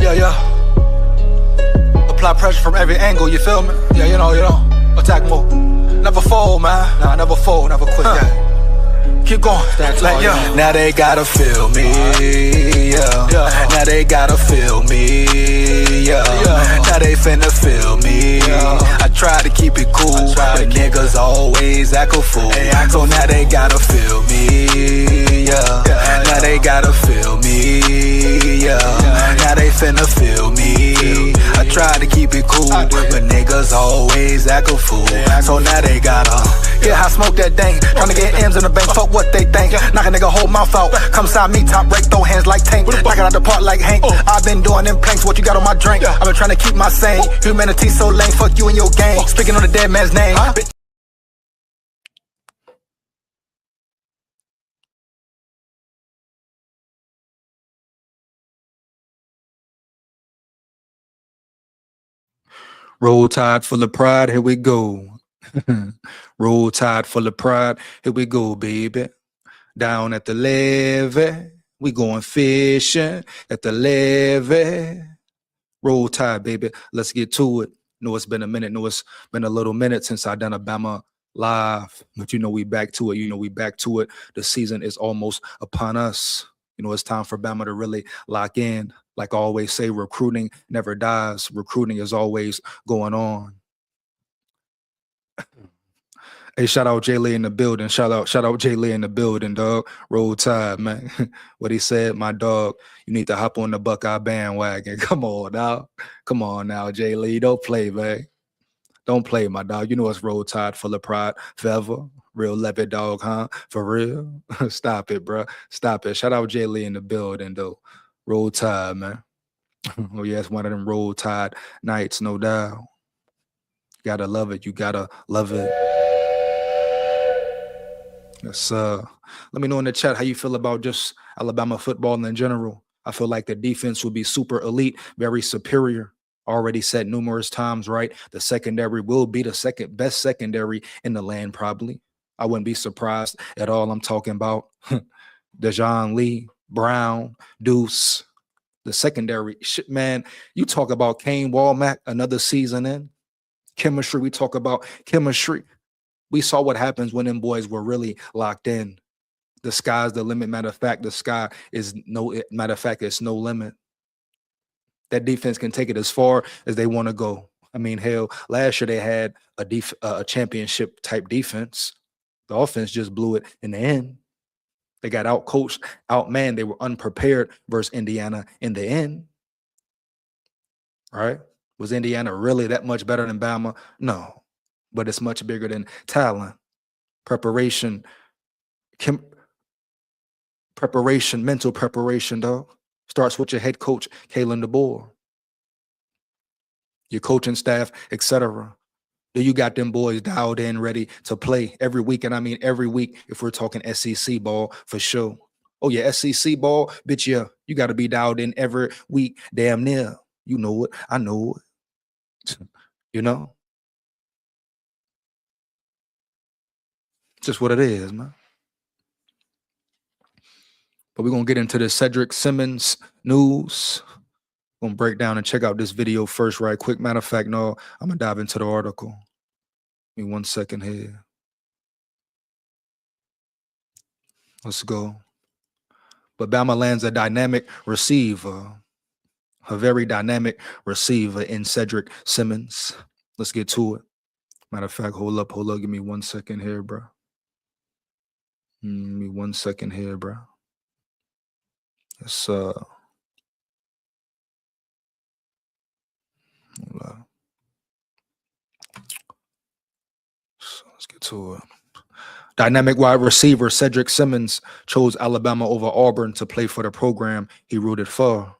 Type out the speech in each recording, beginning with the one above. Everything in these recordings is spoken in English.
Yeah. Apply pressure from every angle, you feel me? Yeah, you know, attack more. Never fold, man. Nah, never fold, never quit, yeah. Keep going, like, yeah. Now they gotta feel me, yeah. Now they gotta feel me, yeah. Now they finna feel me. I try to keep it cool, but niggas always act a fool. So now they gotta feel me, yeah. Now they gotta feel me, yeah. Now they finna feel me. I try to keep it cool, but niggas always act a fool. So now they gotta, yeah, I smoke that thing. Tryna get M's in the bank, fuck what they think. Knock a nigga whole mouth out. Come side me, top break, throw hands like Tank. Knock it out the park like Hank. I've been doing them planks, what you got on my drink? I've been trying to keep my sane. Humanity so lame, fuck you and your gang. Speaking on the dead man's name. Roll Tide full of pride, here we go. Roll Tide full of pride, here we go, baby. Down at the levee, we going fishing at the levee. Roll Tide, baby, let's get to it. Know it's been a minute, know it's been a little minute since I done a Bama live, but you know we back to it, The season is almost upon us. You know, it's time for Bama to really lock in. Like I always say, recruiting never dies. Recruiting is always going on. Hey, shout out Jay Lee in the building. Shout out Jay Lee in the building, dog. Roll Tide, man. What he said, my dog, you need to hop on the Buckeye bandwagon. Come on now, Jay Lee. Don't play, man. Don't play, my dog. You know it's Roll Tide full of pride forever. Real levy dog, huh? For real? Stop it, bro. Stop it. Shout out Jay Lee in the building, though. Roll Tide, man. Oh, yeah, it's one of them Roll Tide nights, no doubt. You gotta love it. You gotta love it. Yes, let me know in the chat how you feel about just Alabama football in general. I feel like the defense will be super elite, very superior. Already said numerous times, right? The secondary will be the second best secondary in the land, probably. I wouldn't be surprised at all. I'm talking about Dejon Lee, Brown, Deuce, the secondary. Shit, man, you talk about Kane Walmack, another season in. Chemistry, we talk about chemistry. We saw what happens when them boys were really locked in. The sky's the limit. Matter of fact, the sky is it's no limit. That defense can take it as far as they want to go. I mean, hell, last year they had a championship type defense. The offense just blew it in the end. They got out-coached, outmanned. They were unprepared versus Indiana in the end. Right? Was Indiana really that much better than Bama? No. But it's much bigger than talent. Preparation, mental preparation, dog. Starts with your head coach, Kalen DeBoer. Your coaching staff, etc. Do you got them boys dialed in, ready to play every week? And I mean every week if we're talking SEC ball for sure. Oh, yeah, SEC ball, bitch, yeah. You got to be dialed in every week, damn near. You know it. I know it. You know? Just what it is, man. But we're going to get into the Cedrick Simmons news. Going to break down and check out this video first right quick. Matter of fact, no, I'm going to dive into the article. Give me 1 second here. Let's go. But Bama lands a dynamic receiver. A very dynamic receiver in Cedrick Simmons. Let's get to it. Matter of fact, hold up. Give me 1 second here, bro. Give me 1 second here, bro. Yes, hold up. So let's get to it. Dynamic wide receiver Cedrick Simmons chose Alabama over Auburn to play for the program he rooted for.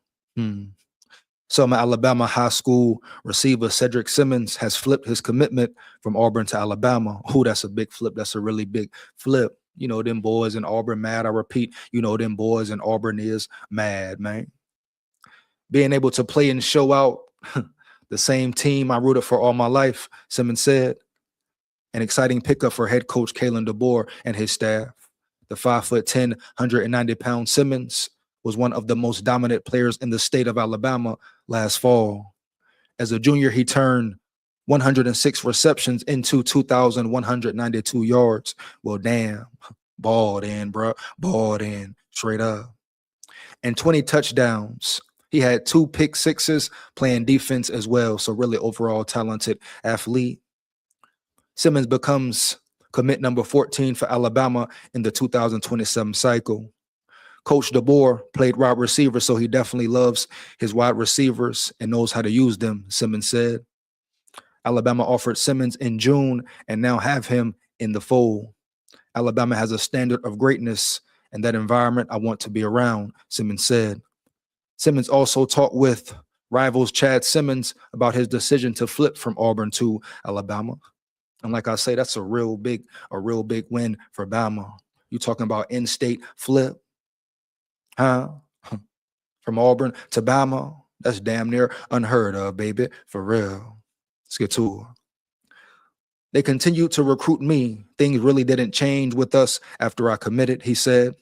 Selma, Alabama high school receiver Cedrick Simmons has flipped his commitment from Auburn to Alabama. Oh, that's a big flip. That's a really big flip. You know, them boys in Auburn mad. I repeat, you know, them boys in Auburn is mad, man. Being able to play and show out the same team I rooted for all my life, Simmons said. An exciting pickup for head coach Kalen DeBoer and his staff. The 5'10", 190-pound Simmons was one of the most dominant players in the state of Alabama last fall. As a junior, he turned 106 receptions into 2,192 yards. Well, damn, balled in, bro, balled in, straight up. And 20 touchdowns. He had 2 pick sixes playing defense as well. So really overall talented athlete. Simmons becomes commit number 14 for Alabama in the 2027 cycle. Coach DeBoer played wide receiver, so he definitely loves his wide receivers and knows how to use them, Simmons said. Alabama offered Simmons in June and now have him in the fold. Alabama has a standard of greatness, and that environment I want to be around, Simmons said. Simmons also talked with rivals Chad Simmons about his decision to flip from Auburn to Alabama. And like I say, that's a real big win for Bama. You talking about in-state flip, huh? From Auburn to Bama, that's damn near unheard of, baby, for real. Let's get to it. They continued to recruit me. Things really didn't change with us after I committed, he said.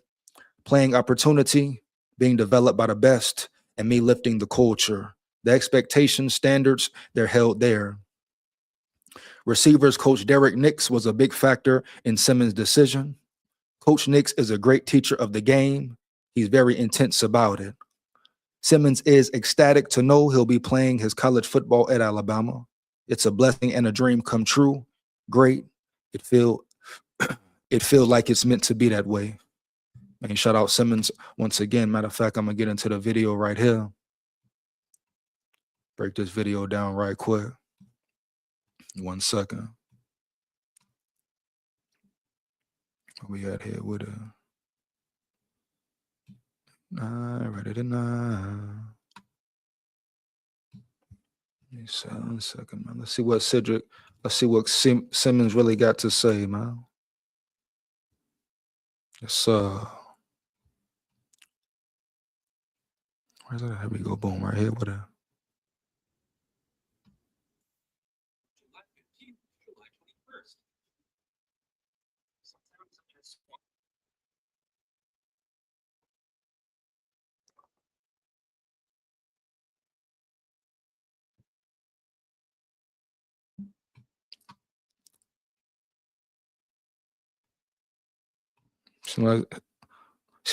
Playing opportunity, being developed by the best, and me lifting the culture. The expectation standards, they're held there. Receivers coach Derek Nix was a big factor in Simmons' decision. Coach Nix is a great teacher of the game. He's very intense about it. Simmons is ecstatic to know he'll be playing his college football at Alabama. It's a blessing and a dream come true. Great. It feels like it's meant to be that way. And shout out Simmons once again. Matter of fact, I'm gonna get into the video right here. Break this video down right quick. 1 second. What we got here with a ready to nine. Give me 1 second, man. Let's see what Simmons really got to say, man. Yes, where's that? Here we go. Boom, right here with a.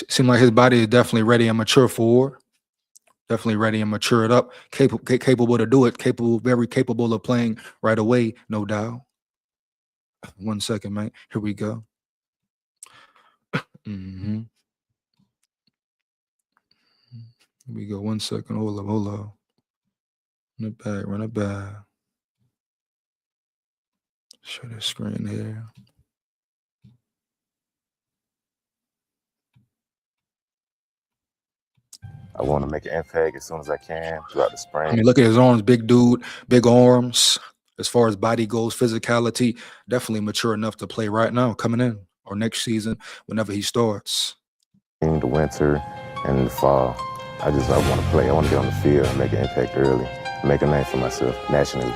Seem like his body is definitely ready and mature for it. Definitely ready and matured up, capable to do it, very capable of playing right away, no doubt. 1 second, man. Here we go. Here we go. 1 second. Hold up. Run it back. Show the screen here. I want to make an impact as soon as I can throughout the spring. I mean, look at his arms, big dude, big arms. As far as body goes, physicality, definitely mature enough to play right now, coming in, or next season, whenever he starts. In the winter and the fall, I want to play. I want to get on the field and make an impact early, make a name for myself nationally.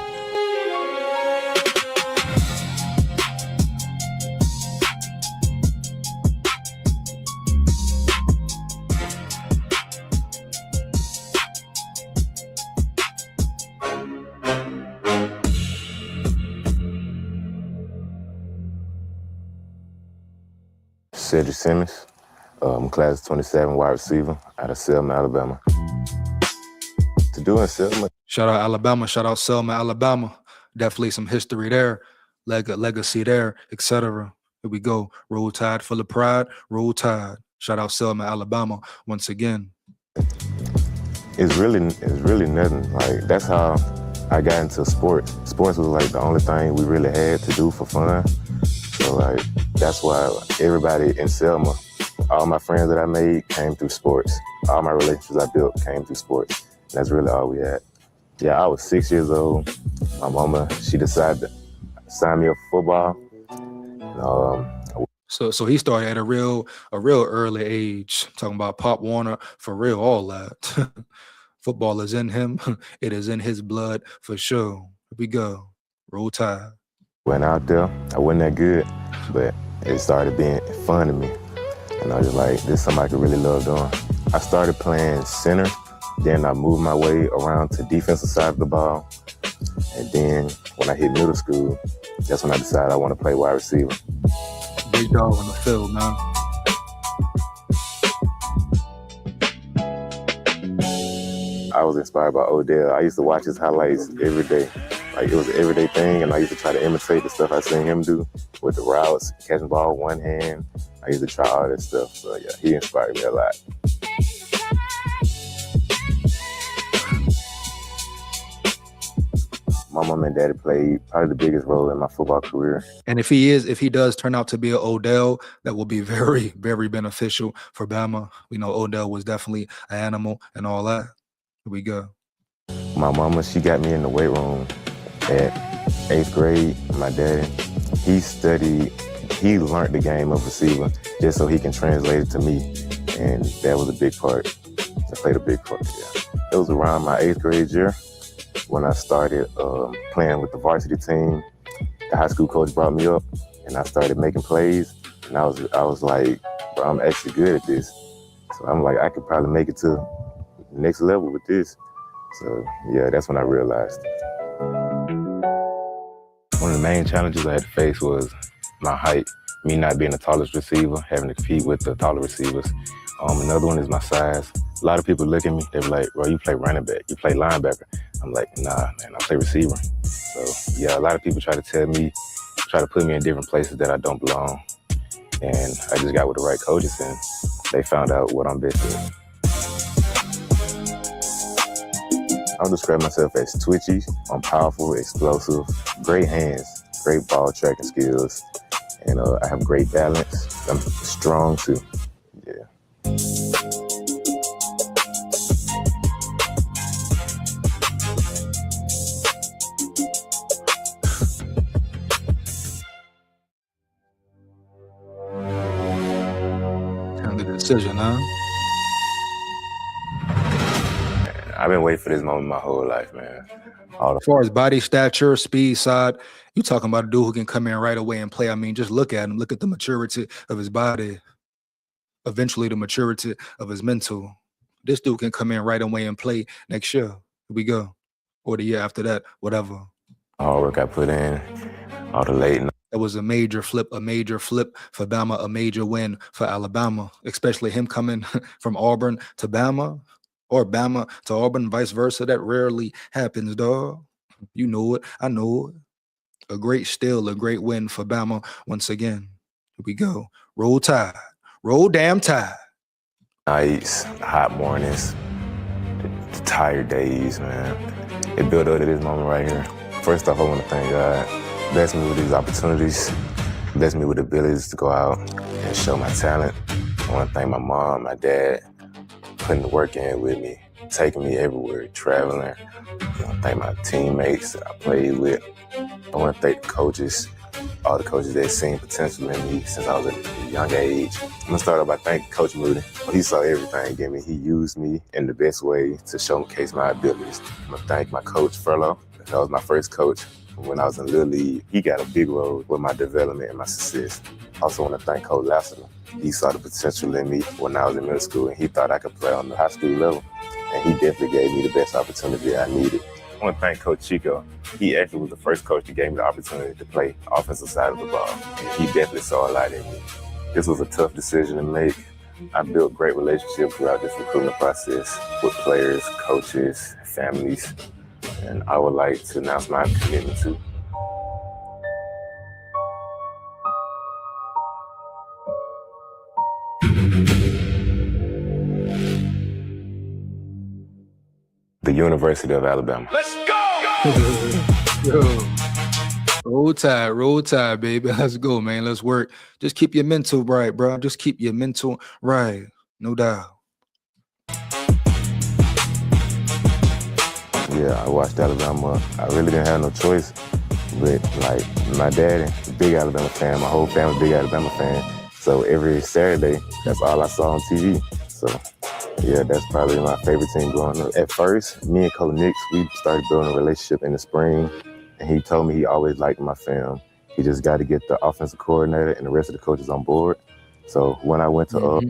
Cedrick Simmons, class 27 wide receiver out of Selma, Alabama. To do in Selma. Shout out Alabama, shout out Selma, Alabama. Definitely some history there, legacy there, etc. Here we go. Roll Tide, full of pride, roll tide. Shout out Selma, Alabama once again. It's really nothing. Like, that's how I got into sports. Sports was like the only thing we really had to do for fun. So like, that's why everybody in Selma, all my friends that I made came through sports. All my relationships I built came through sports. That's really all we had. Yeah, I was 6 years old. My mama, she decided to sign me up for football. So he started at a real early age. Talking about Pop Warner, for real, all that. Football is in him. It is in his blood for sure. Here we go. Roll Tide. Went out there. I wasn't that good, but it started being fun to me. And I was just like, this is something I could really love doing. I started playing center. Then I moved my way around to defensive side of the ball. And then when I hit middle school, that's when I decided I want to play wide receiver. Big dog on the field, man. I was inspired by Odell. I used to watch his highlights every day. Like, it was an everyday thing, and I used to try to imitate the stuff I seen him do with the routes, catching the ball with one hand. I used to try all that stuff. So, yeah, he inspired me a lot. My mom and daddy played probably the biggest role in my football career. And if he does turn out to be an Odell, that will be very, very beneficial for Bama. We know Odell was definitely an animal and all that. Here we go. My mama, she got me in the weight room at 8th grade. My daddy, he learned the game of receiver just so he can translate it to me. And that was a big part. That played a big part, yeah. It was around my 8th grade year when I started playing with the varsity team. The high school coach brought me up, and I started making plays. And I was like, bro, I'm actually good at this. So I'm like, I could probably make it to the next level with this. So yeah, that's when I realized. One of the main challenges I had to face was my height, me not being the tallest receiver, having to compete with the taller receivers. Another one is my size. A lot of people look at me, they're like, bro, you play running back, you play linebacker. I'm like, nah, man, I play receiver. So yeah, a lot of people try to put me in different places that I don't belong. And I just got with the right coaches and they found out what I'm best at. I'll describe myself as twitchy, I'm powerful, explosive, great hands, great ball tracking skills, and I have great balance. I'm strong too, yeah. Kind of the decision, huh? I've been waiting for this moment my whole life, man. As far as body stature, speed side, you talking about a dude who can come in right away and play. I mean, just look at him. Look at the maturity of his body. Eventually, the maturity of his mental. This dude can come in right away and play next year. Here we go. Or the year after that, whatever. All work I put in, all the late nights. That was a major flip for Bama, a major win for Alabama, especially him coming from Auburn to Bama or Bama to Auburn, vice versa. That rarely happens, dog. You know it. I know it. A great win for Bama once again. Here we go. Roll Tide. Roll damn Tide. Nights, hot mornings, the tired days, man. It built up to this moment right here. First off, I want to thank God. Bless me with these opportunities. Bless me with the abilities to go out and show my talent. I want to thank my mom, my dad, putting the work in with me, taking me everywhere, traveling. I want to thank my teammates that I played with. I want to thank the coaches, all the coaches that seen potential in me since I was at a young age. I'm going to start off by thanking Coach Moody. He saw everything in me. He used me in the best way to showcase my abilities. I'm going to thank my coach, Furlow. That was my first coach. When I was in Little League, he got a big role with my development and my success. I also want to thank Coach Lassiter. He saw the potential in me when I was in middle school, and he thought I could play on the high school level. And he definitely gave me the best opportunity I needed. I want to thank Coach Chico. He actually was the first coach that gave me the opportunity to play offensive side of the ball. And he definitely saw a lot in me. This was a tough decision to make. I built great relationships throughout this recruitment process with players, coaches, families. And I would like to announce my commitment to. The University of Alabama. Let's go! Yo. Roll tide, baby. Let's go, man. Let's work. Just keep your mental right, bro. Just keep your mental right. No doubt. Yeah, I watched Alabama. I really didn't have no choice. But like my daddy, big Alabama fan, my whole family, big Alabama fan. So every Saturday, that's all I saw on TV. So yeah, that's probably my favorite team growing up. At first, me and Coach Nix, we started building a relationship in the spring. And he told me he always liked my film. He just got to get the offensive coordinator and the rest of the coaches on board. So when I went to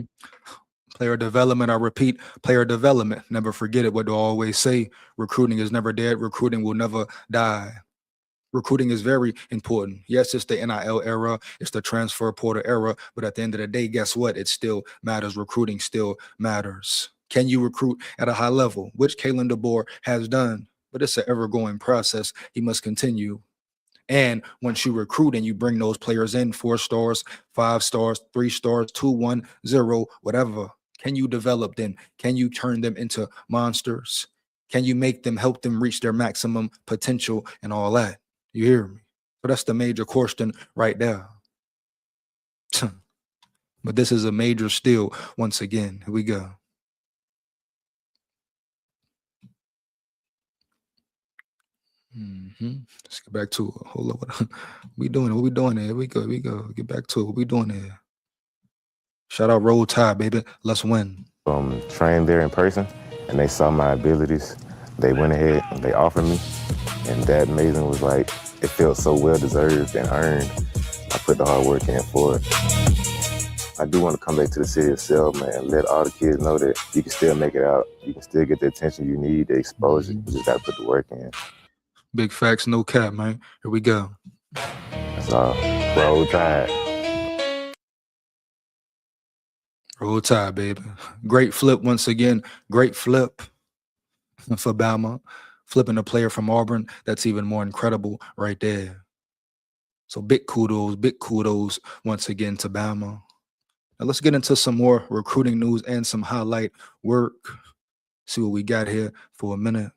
Player development, I repeat, player development. Never forget it. What do I always say? Recruiting is never dead. Recruiting will never die. Recruiting is very important. Yes, it's the NIL era, it's the transfer portal era, but at the end of the day, guess what? It still matters. Recruiting still matters. Can you recruit at a high level, which Kalen DeBoer has done? But it's an ever-going process. He must continue. And once you recruit and you bring those players in, 4 stars, 5 stars, 3 stars, 2, 1, 0, whatever, can you develop them? Can you turn them into monsters? Can you make them, help them reach their maximum potential and all that? You hear me? So that's the major question right there. But this is a major steal once again. Here we go. Let's get back to it. Hold up. What we doing? What we doing here? Here we go. Here we go. Get back to it. What we doing here? Shout out Roll Tide, baby. Let's win. Trained there in person, and they saw my abilities. They went ahead and they offered me, and that amazing was like, it felt so well deserved and earned. I put the hard work in for it. I do want to come back to the city itself, man. Let all the kids know that you can still make it out. You can still get the attention you need, the exposure. You just got to put the work in. Big facts, no cap, man. Here we go. That's all. Roll Tide. Roll Tide, baby. Great flip once again. Great flip for Bama. Flipping a player from Auburn. That's even more incredible right there. So big kudos once again to Bama. Now let's get into some more recruiting news and some highlight work. See what we got here for a minute.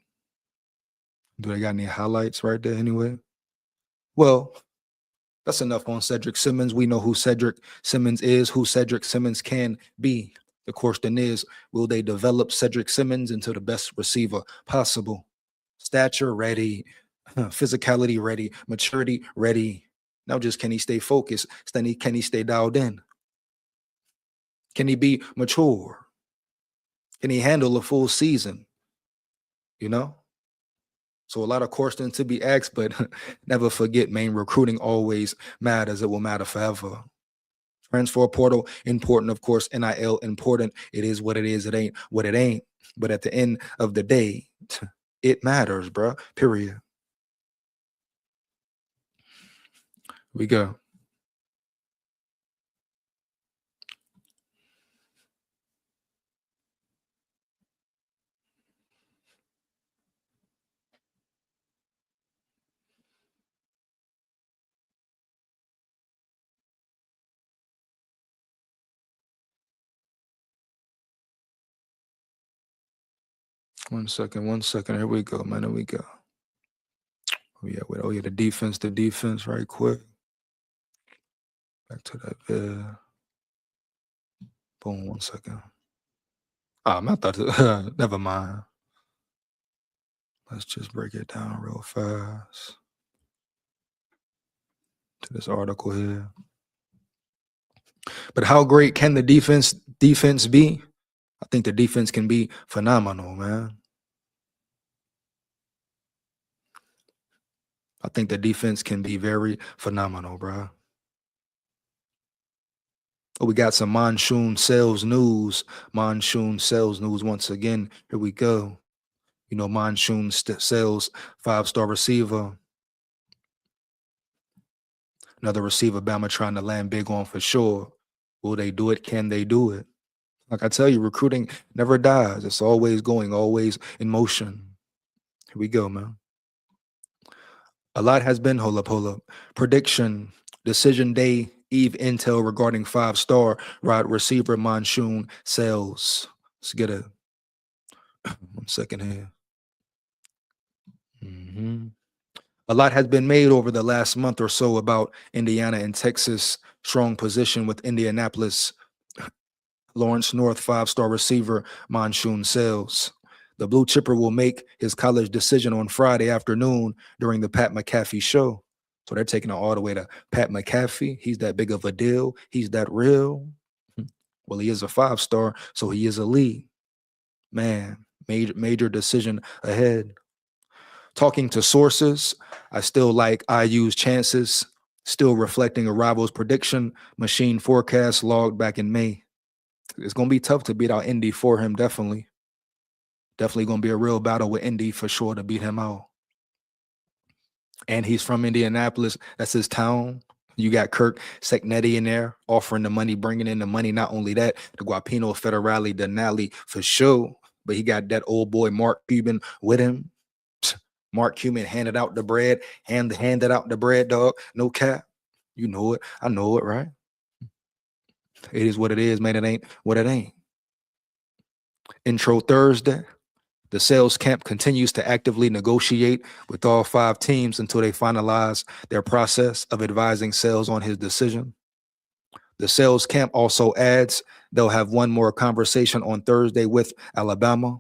Do they got any highlights right there anyway? Well, that's enough on Cedrick Simmons. We know who Cedrick Simmons is, who Cedrick Simmons can be. The question is, will they develop Cedrick Simmons into the best receiver possible? Stature ready, physicality ready, maturity ready. Now just can he stay focused? Can he stay dialed in? Can he be mature? Can he handle a full season? You know? So a lot of questions to be asked, but never forget, man, recruiting always matters. It will matter forever. Transfer portal, important, of course. NIL, important. It is what it is. It ain't what it ain't. But at the end of the day, it matters, bro. Period. We go. 1 second. 1 second. Here we go, man. Here we go. Oh yeah, the defense, right quick. Back to that vid. Boom, 1 second. I thought, never mind. Let's just break it down real fast to this article here. But how great can the defense be? I think the defense can be phenomenal, man. I think the defense can be very phenomenal, bro. Oh, we got some Monsoon sales news. Monsoon sales news once again. Here we go. You know, Monsoon sales 5-star receiver. Another receiver Bama trying to land big on for sure. Will they do it? Can they do it? Like I tell you, recruiting never dies. It's always going, always in motion. Here we go, man. A lot has been, hold up. Prediction, decision day, eve intel regarding 5-star wide receiver Monsoon sales. Let's get it. 1 second here. A lot has been made over the last month or so about Indiana and Texas strong position with Indianapolis. Lawrence North 5-star receiver Monsoon sales. The blue chipper will make his college decision on Friday afternoon during the Pat McAfee show. So they're taking it all the way to Pat McAfee. He's that big of a deal. He's that real. Well, he is a 5-star, so he is elite. Man, major decision ahead. Talking to sources, I still like IU's chances. Still reflecting a rival's prediction. Machine forecast logged back in May. It's going to be tough to beat out Indy for him, definitely. Definitely going to be a real battle with Indy for sure to beat him out. And he's from Indianapolis. That's his town. You got Kirk Seknetti in there offering the money, bringing in the money. Not only that, the Guapino Federale Denali for sure. But he got that old boy Mark Cuban with him. Mark Cuban handed out the bread, handed out the bread, dog. No cap. You know it. I know it, right? It is what it is, man. It ain't what it ain't. Intro Thursday. The sales camp continues to actively negotiate with all 5 teams until they finalize their process of advising sales on his decision. The sales camp also adds they'll have one more conversation on Thursday with Alabama.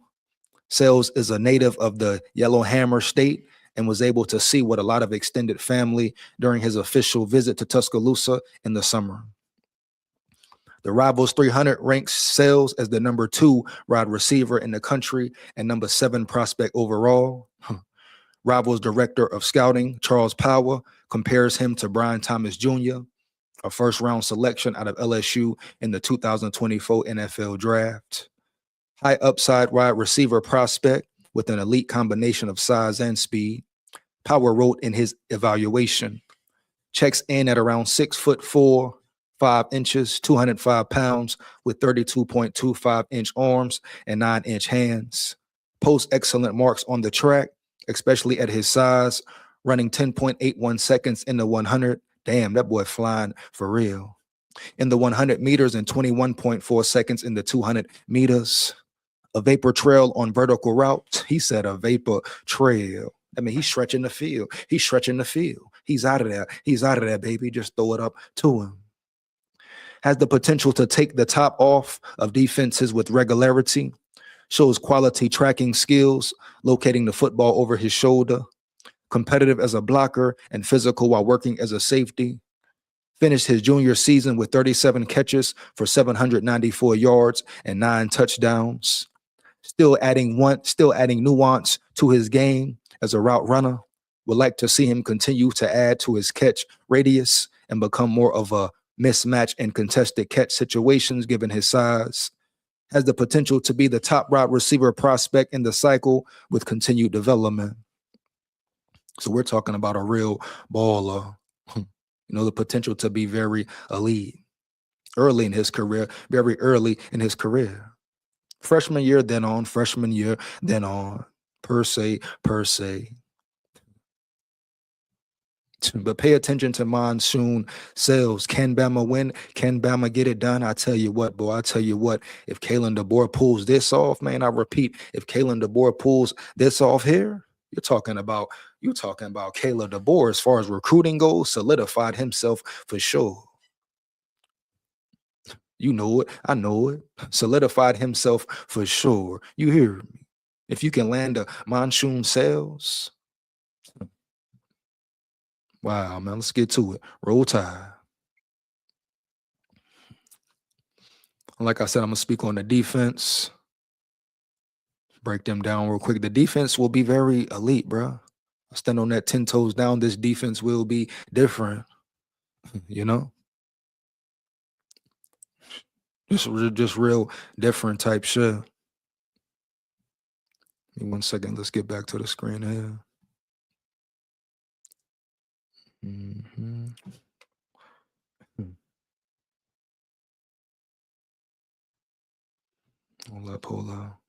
Sales is a native of the Yellowhammer State and was able to see what a lot of extended family during his official visit to Tuscaloosa in the summer. The Rivals 300 ranks Sales as the number 2 wide receiver in the country and number 7 prospect overall. Rivals director of scouting, Charles Power, compares him to Brian Thomas Jr., a first-round selection out of LSU in the 2024 NFL Draft. High upside wide receiver prospect with an elite combination of size and speed. Power wrote in his evaluation, checks in at around 6'4", 5 inches, 205 pounds with 32.25-inch arms and 9-inch hands. Posts excellent marks on the track, especially at his size, running 10.81 seconds in the 100. Damn, that boy flying for real. In the 100 meters and 21.4 seconds in the 200 meters. A vapor trail on vertical routes. He said a vapor trail. I mean, he's stretching the field. He's stretching the field. He's out of there. He's out of there, baby. Just throw it up to him. Has the potential to take the top off of defenses with regularity. Shows quality tracking skills, locating the football over his shoulder. Competitive as a blocker and physical while working as a safety. Finished his junior season with 37 catches for 794 yards and 9 touchdowns. Still adding nuance to his game as a route runner. Would like to see him continue to add to his catch radius and become more of a mismatch in contested catch situations given his size. Has the potential to be the top wide receiver prospect in the cycle with continued development. So we're talking about a real baller. The potential to be very elite. Early in his career, very early in his career. Freshman year, then on. Freshman year, then on. Per se. But pay attention to Monsoon Sales. Can Bama win? Can Bama get it done? I tell you what, boy. I tell you what. If Kalen DeBoer pulls this off, man, I repeat, if Kalen DeBoer pulls this off here, you're talking about Kalen DeBoer as far as recruiting goes, solidified himself for sure. You know it. I know it. Solidified himself for sure. You hear me? If you can land a Monsoon Sales. Wow, man. Let's get to it. Roll Tide. Like I said, I'm going to speak on the defense. Break them down real quick. The defense will be very elite, bro. I stand on that 10 toes down. This defense will be different. Just real different type shit. Give me 1 second. Let's get back to the screen here. Hold up.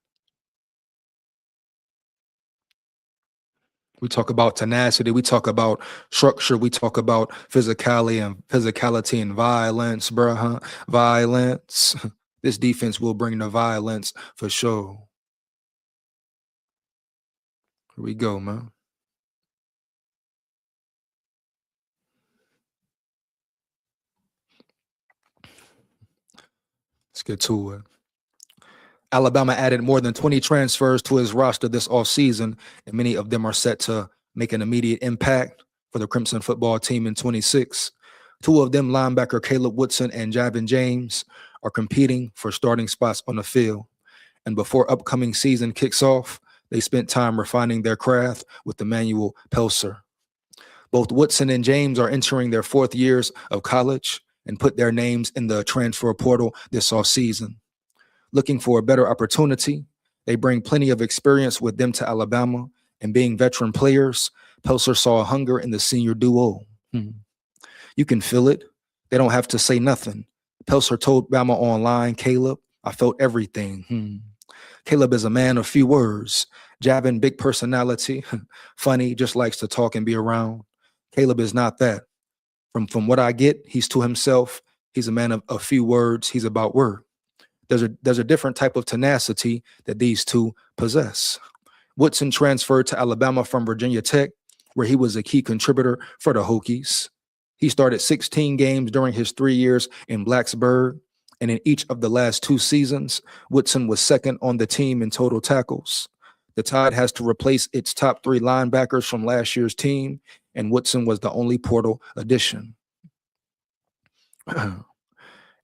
We talk about tenacity. We talk about structure. We talk about physicality and violence, bruh. Violence. This defense will bring the violence for sure. Here we go, man. Let's get to it. Alabama added more than 20 transfers to his roster this offseason, and many of them are set to make an immediate impact for the Crimson football team in 26. 2 of them, linebacker Caleb Woodson and Javin James, are competing for starting spots on the field. And before upcoming season kicks off, they spent time refining their craft with Emmanuel Pelser. Both Woodson and James are entering their 4th years of college and put their names in the transfer portal this offseason. looking for a better opportunity. They bring plenty of experience with them to Alabama, and being veteran players, Pelser saw a hunger in the senior duo. You can feel it. They don't have to say nothing. Pelser told Bama Online, Caleb, I felt everything. Caleb is a man of few words, jabbing, big personality, funny, just likes to talk and be around. Caleb is not that. From what I get, he's to himself. He's a man of a few words. He's about work. There's a different type of tenacity that these two possess. Woodson transferred to Alabama from Virginia Tech, where he was a key contributor for the Hokies. He started 16 games during his 3 years in Blacksburg, and in each of the last 2 seasons, Woodson was second on the team in total tackles. The Tide has to replace its top 3 linebackers from last year's team, and Woodson was the only portal addition.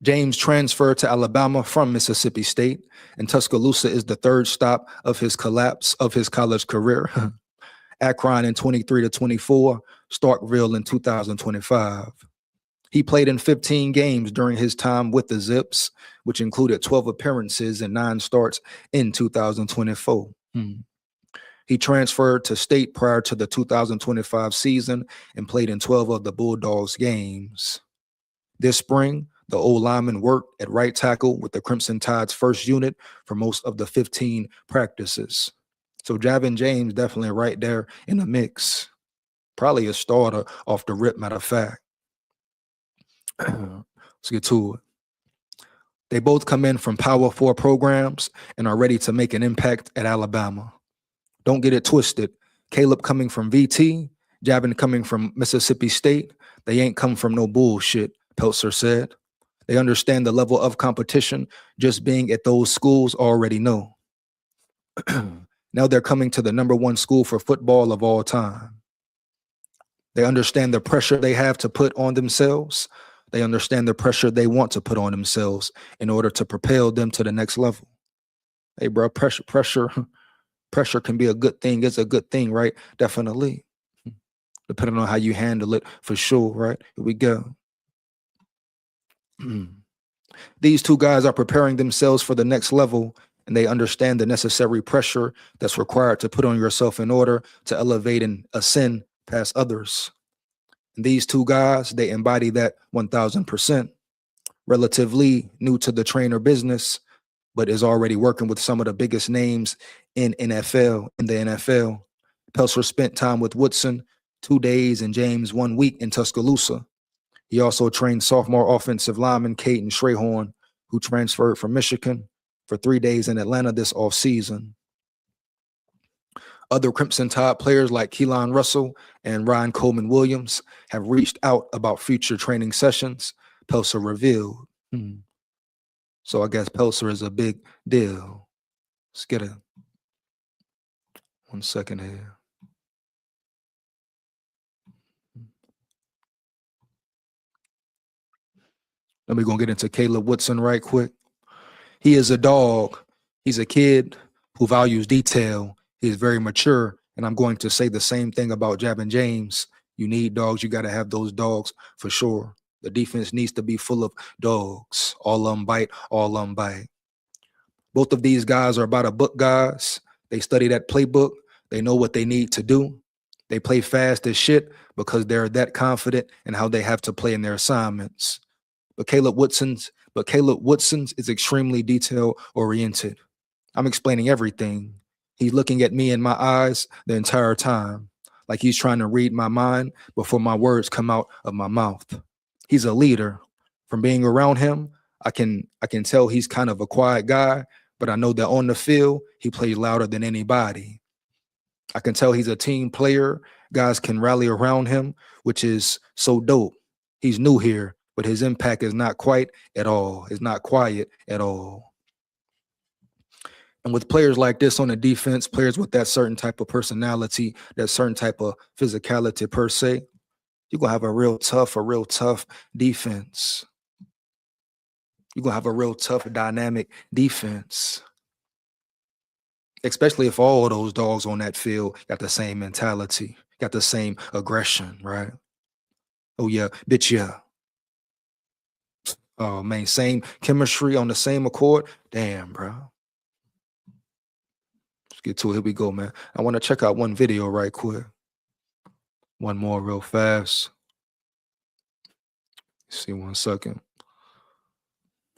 James transferred to Alabama from Mississippi State, and Tuscaloosa is the 3rd stop of his collapse of his college career. Akron in 23-24, Starkville in 2025. He played in 15 games during his time with the Zips, which included 12 appearances and 9 starts in 2024. He transferred to State prior to the 2025 season and played in 12 of the Bulldogs games. This spring, the old lineman worked at right tackle with the Crimson Tide's first unit for most of the 15 practices. So Javin James definitely right there in the mix. Probably a starter off the rip, matter of fact. Let's get to it. They both come in from Power 4 programs and are ready to make an impact at Alabama. Don't get it twisted. Caleb coming from VT, Javin coming from Mississippi State. They ain't come from no bullshit, Pelser said. They understand the level of competition just being at those schools already know. Now they're coming to the #1 school for football of all time. They understand the pressure they have to put on themselves. They understand the pressure they want to put on themselves in order to propel them to the next level. Hey, bro, pressure can be a good thing. It's a good thing, right? Definitely. Depending on how you handle it, for sure, right? Here we go. These 2 guys are preparing themselves for the next level, and they understand the necessary pressure that's required to put on yourself in order to elevate and ascend past others. And these 2 guys, they embody that 1000%. Relatively new to the trainer business, but is already working with some of the biggest names in the NFL. Pelser spent time with Woodson 2 days and James 1 week in Tuscaloosa. He also trained sophomore offensive lineman Caden Strayhorn, who transferred from Michigan, for 3 days in Atlanta this offseason. Other Crimson Tide players like Keelan Russell and Ryan Coleman Williams have reached out about future training sessions, Pelser revealed. So I guess Pelser is a big deal. Let's get it. 1 second here. Then we're going to get into Caleb Woodson right quick. He is a dog. He's a kid who values detail. He is very mature. And I'm going to say the same thing about Javin James. You need dogs. You got to have those dogs for sure. The defense needs to be full of dogs. All of them bite, all of them bite. Both of these guys are about a book guys. They study that playbook. They know what they need to do. They play fast as shit because they're that confident in how they have to play in their assignments. But Caleb Woodson's is extremely detail oriented. I'm explaining everything. He's looking at me in my eyes the entire time, like he's trying to read my mind before my words come out of my mouth. He's a leader. From being around him, I can tell he's kind of a quiet guy, but I know that on the field, he plays louder than anybody. I can tell he's a team player. Guys can rally around him, which is so dope. He's new here, but his impact is not quite at all. It's not quiet at all. And with players like this on the defense, players with that certain type of personality, that certain type of physicality per se, you're going to have a real tough defense. You're going to have a real tough, dynamic defense. Especially if all of those dogs on that field got the same mentality, got the same aggression, right? Oh, yeah, bitch, yeah. Oh man, same chemistry on the same accord. Damn, bro. Let's get to it. Here we go, man. I want to check out one video right quick. One more real fast. See 1 second.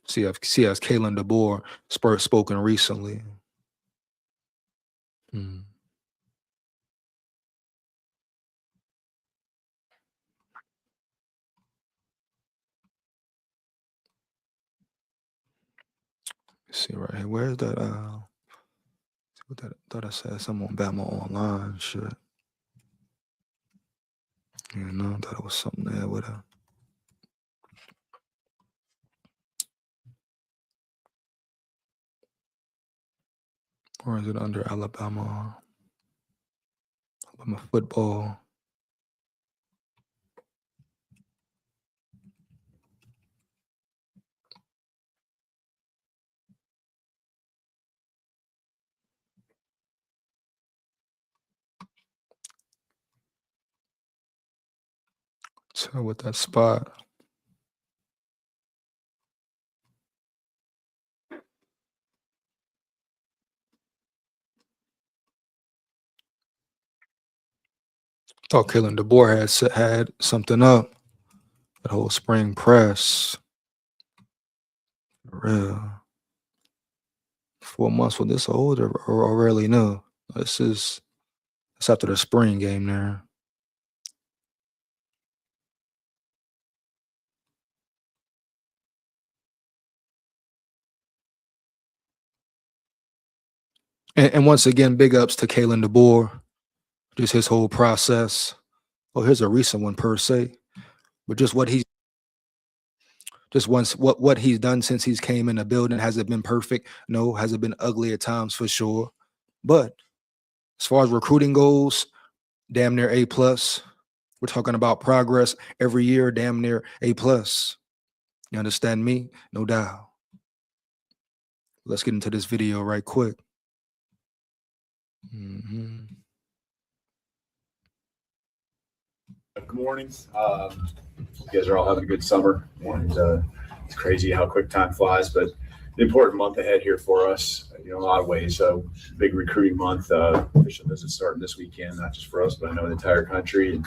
See as Kalen DeBoer spoken recently. See right here. Where's that? What that? Thought I said something on Bama Online. Shit. You know, I thought it was something there with a. Or is it under Alabama? Alabama football. So with that spot. Thought Kalen DeBoer had something up. That whole spring press. For real. 4 months with this old or rarely new. It's after the spring game there. And once again, big ups to Kalen DeBoer. Just his whole process. Oh, here's a recent one per se. But just what he's what he's done since he's came in the building. Has it been perfect? No. Has it been ugly at times? For sure. But as far as recruiting goes, damn near A+. We're talking about progress every year, damn near A+. You understand me? No doubt. Let's get into this video right quick. Good morning. You guys are all having a good summer. And it's crazy how quick time flies, but the important month ahead here for us, in a lot of ways. Big recruiting month. Official visits starting this weekend, not just for us, but I know the entire country. And,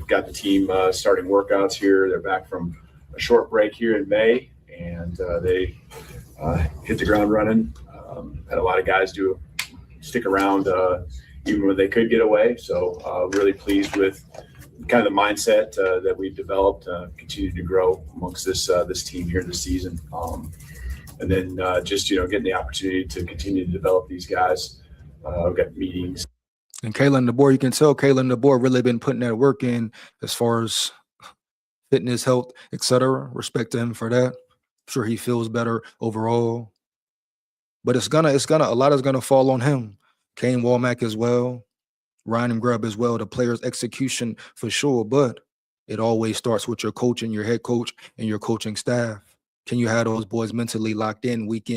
got the team starting workouts here. They're back from a short break here in May, and they hit the ground running. Had a lot of guys stick around even when they could get away. So really pleased with kind of the mindset that we've developed, continue to grow amongst this team here this season. And then just, getting the opportunity to continue to develop these guys. We've got meetings. And Kalen DeBoer, you can tell Kalen DeBoer really been putting that work in as far as fitness, health, etc. Respect to him for that. I'm sure he feels better overall. But a lot is gonna fall on him. Kane Womack as well, Ryan Grubb as well, the players' execution for sure. But it always starts with your coach and your head coach and your coaching staff. Can you have those boys mentally locked in, week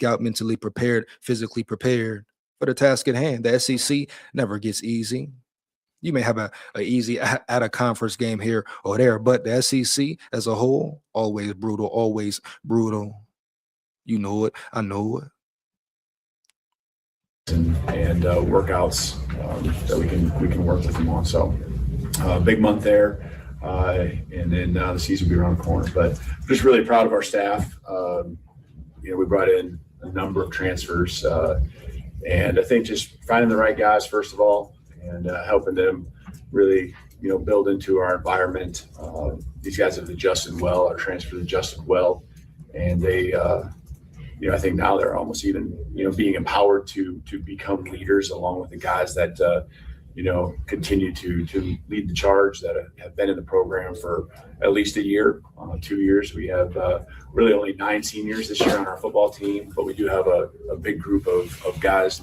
out, mentally prepared, physically prepared for the task at hand? The SEC never gets easy. You may have a easy at a conference game here or there, but the SEC as a whole, always brutal, always brutal. You know it, I know it. And workouts that we can work with them on. So big month there, and then the season will be around the corner. But just really proud of our staff. We brought in a number of transfers, and I think just finding the right guys first of all, and helping them really build into our environment. These guys have adjusted well. Our transfers adjusted well, and they. I think now they're almost even, being empowered to become leaders along with the guys that, continue to lead the charge that have been in the program for at least a year, 2 years. We have really only 9 seniors this year on our football team, but we do have a big group of guys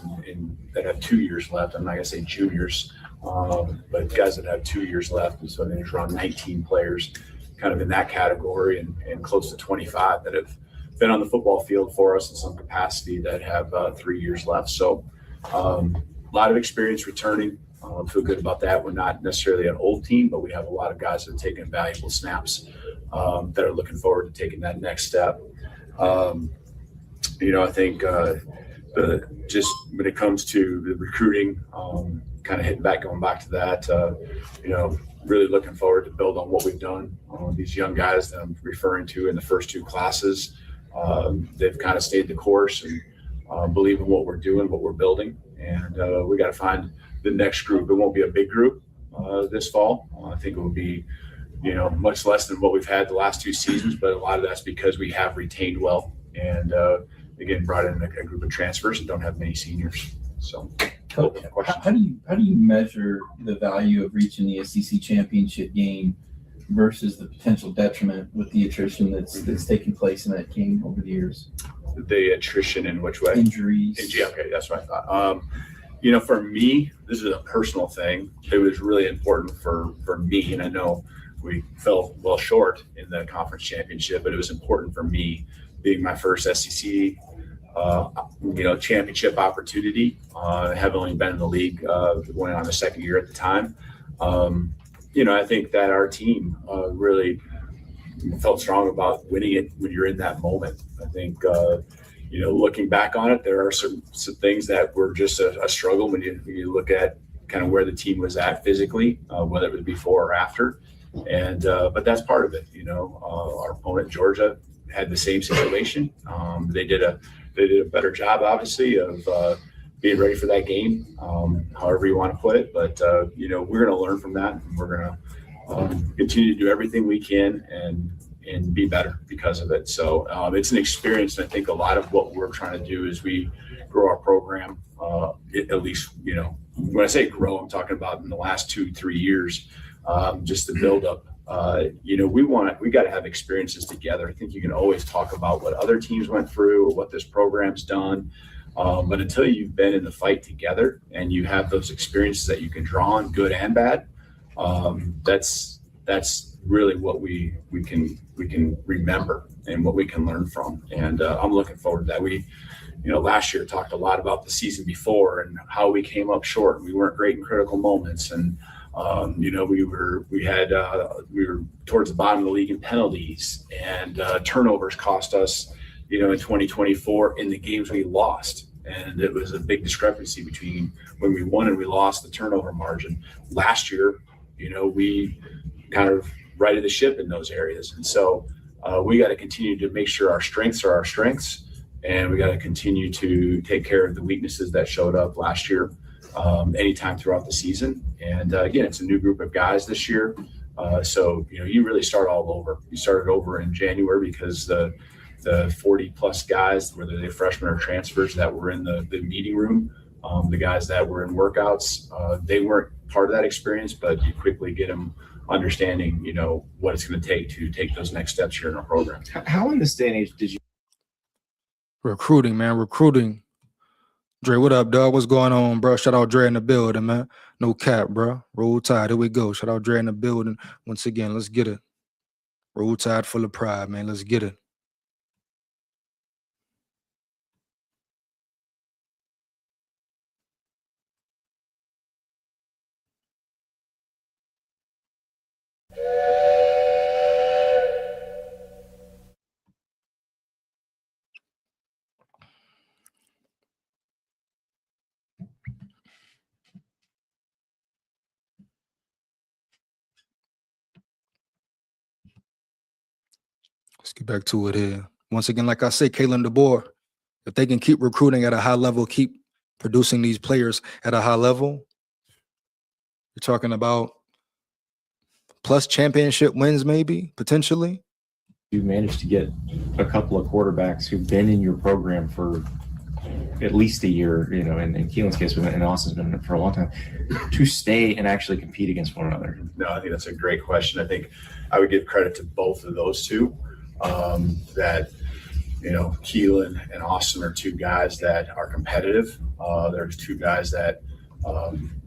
that have 2 years left. I'm not going to say juniors, but guys that have 2 years left. And so there's around 19 players kind of in that category and close to 25 that have been on the football field for us in some capacity that have 3 years left. So a lot of experience returning. Feel good about that. We're not necessarily an old team, but we have a lot of guys that have taken valuable snaps that are looking forward to taking that next step. I think just when it comes to the recruiting, kind of going back to that, really looking forward to build on what we've done. These young guys that I'm referring to in the first two classes, they've kind of stayed the course and believe in what we're doing, what we're building. And we got to find the next group. It won't be a big group this fall. I think it will be, much less than what we've had the last two seasons, but a lot of that's because we have retained well and, again, brought in a group of transfers and don't have many seniors. So How do you measure the value of reaching the SEC championship game versus the potential detriment with the attrition that's taking place in that game over the years? The attrition in which way? Injuries. Okay, that's what I thought. For me, this is a personal thing. It was really important for me, and I know we fell well short in the conference championship, but it was important for me being my first SEC championship opportunity. Have only been in the league going on the second year at the time. I think that our team really felt strong about winning it when you're in that moment. I think, looking back on it, there are some things that were just a struggle when you look at kind of where the team was at physically, whether it was before or after. And but that's part of it. Our opponent Georgia had the same situation. They did a better job, obviously, of being ready for that game, however you want to put it. But, we're going to learn from that. And we're going to continue to do everything we can and be better because of it. So it's an experience. And I think a lot of what we're trying to do is we grow our program, at least, when I say grow, I'm talking about in the last 2-3 years, just the buildup. We got to have experiences together. I think you can always talk about what other teams went through or what this program's done. But until you've been in the fight together and you have those experiences that you can draw on, good and bad, that's really what we can remember and what we can learn from. And I'm looking forward to that. We, last year talked a lot about the season before and how we came up short. We weren't great in critical moments, and we were towards the bottom of the league in penalties, and turnovers cost us, in 2024 in the games we lost. And it was a big discrepancy between when we won and we lost, the turnover margin. Last year, we kind of righted the ship in those areas. And so we got to continue to make sure our strengths are our strengths, and we got to continue to take care of the weaknesses that showed up last year, anytime throughout the season. And again, it's a new group of guys this year. So, you really start all over. You started over in January because the 40 plus guys, whether they're freshmen or transfers that were in the meeting room, the guys that were in workouts, they weren't part of that experience, but you quickly get them understanding, what it's going to take those next steps here in our program. How in this day and age did you? Recruiting, man, recruiting. Dre, what up, dog? What's going on, bro? Shout out Dre in the building, man. No cap, bro. Roll Tide. Here we go. Shout out Dre in the building. Once again, let's get it. Roll Tide full of pride, man. Let's get it. Let's get back to it here. Once again, like I said, Kalen DeBoer, if they can keep recruiting at a high level, keep producing these players at a high level, you're talking about plus championship wins, maybe, potentially. You managed to get a couple of quarterbacks who've been in your program for at least a year, in Keelan's case, and Austin's been in it for a long time, to stay and actually compete against one another? No, I think that's a great question. I think I would give credit to both of those two. That Keelan and Austin are two guys that are competitive. There's two guys that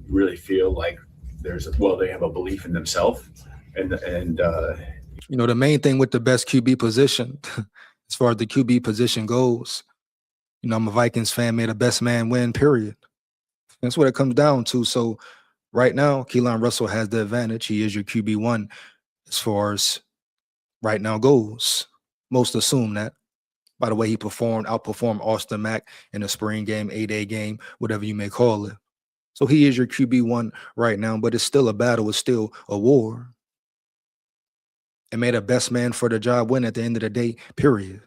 really feel like they have a belief in themselves, and the main thing with the best QB position, as far as the QB position goes, I'm a Vikings fan. May the best man win. Period. That's what it comes down to. So right now, Keelan Russell has the advantage. He is your QB1 as far as right now goes. Most assume that. By the way, he outperformed Austin Mack in the spring game, 8A game, whatever you may call it. So he is your QB1 right now, but it's still a battle. It's still a war. And may the best man for the job win at the end of the day, period.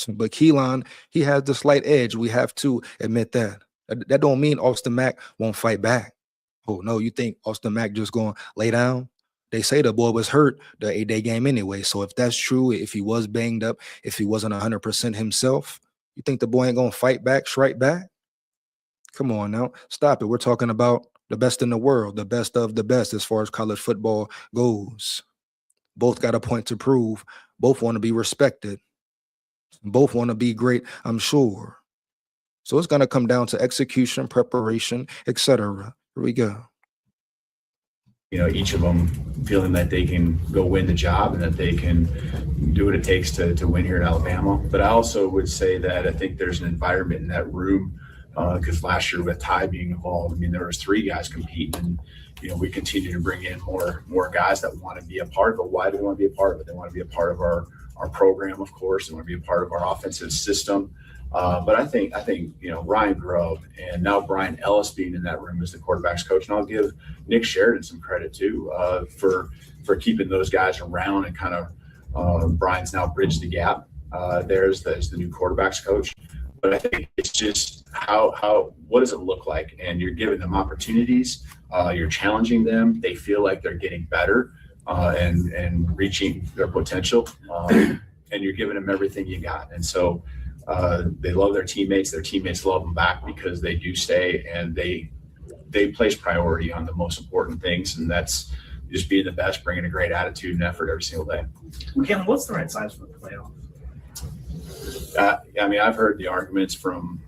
But Keelan, he has the slight edge. We have to admit that. That don't mean Austin Mack won't fight back. Oh, no, you think Austin Mack just going to lay down? They say the boy was hurt the 8-day game anyway. So if that's true, if he was banged up, if he wasn't 100% himself, you think the boy ain't going to fight back, strike back? Come on now. Stop it. We're talking about the best in the world, the best of the best as far as college football goes. Both got a point to prove. Both want to be respected. Both want to be great, I'm sure. So it's going to come down to execution, preparation, etc. Here we go. Each of them feeling that they can go win the job and that they can do what it takes to win here in Alabama. But I also would say that I think there's an environment in that room because last year with Ty being involved, there was 3 guys competing, and we continue to bring in more guys that want to be a part of it. Why do they want to be a part of it? They want to be a part of our program, of course. They want to be a part of our offensive system. But I think Ryan Grubb and now Brian Ellis being in that room as the quarterback's coach, and I'll give Nick Sheridan some credit too for keeping those guys around and kind of Brian's now bridged the gap there as the new quarterback's coach. But I think it's just what does it look like? And you're giving them opportunities, you're challenging them. They feel like they're getting better and reaching their potential, and you're giving them everything you got. And so they love their teammates love them back because they do stay and they place priority on the most important things, and that's just being the best, bringing a great attitude and effort every single day. Kevin, what's the right size for the playoff? I've heard the arguments from